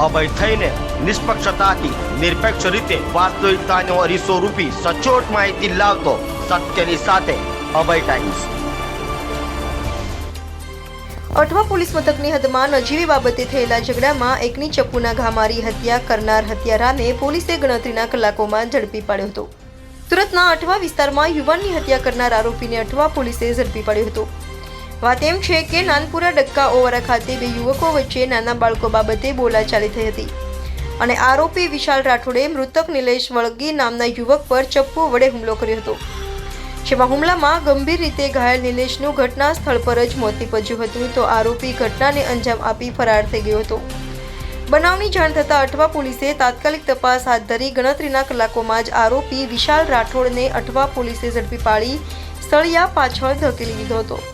અભય થઈને નિષ્પક્ષતાથી નિરપેક્ષ રીતે વાસ્તવિકતાનો અરીસો રૂપી સચોટ માહિતી લાવતો સત્યની સાથે અભય ટાઈમ્સ। અઠવા પોલીસ મથકની હદમાં નજીવી બાબતે થયેલા ઝઘડામાં એકની ચપ્પુના ઘા મારી હત્યા કરનાર હત્યારાને પોલીસે ગણતરીના કલાકોમાં ઝડપી પાડ્યો હતો। સુરતના અઠવા વિસ્તારમાં યુવાનની હત્યા કરનાર આરોપીને અઠવા પોલીસે ઝડપી પાડ્યો હતો। વાત એમ છે કે નાનપુરા ડક્કા ઓવરા ખાતે બે યુવકો વચ્ચે નાના બાળકો બાબતે બોલાચાલી થઈ હતી અને આરોપી વિશાલ રાઠોડે મૃતક નિલેશ વળગી નામના યુવક પર ચપ્પુ વડે હુમલો કર્યો હતો, જેમાં હુમલામાં ગંભીર રીતે ઘાયલ નિલેશનું ઘટના સ્થળ પર જ મોત નીપજ્યું હતું, તો આરોપી ઘટનાને અંજામ આપી ફરાર થઈ ગયો હતો। બનાવની જાણ થતાં અઠવા પોલીસે તાત્કાલિક તપાસ હાથ ધરી ગણતરીના કલાકોમાં જ આરોપી વિશાલ રાઠોડને અઠવા પોલીસે ઝડપી પાડી સ્થળિયા પાછળ ધકેલી દીધો હતો।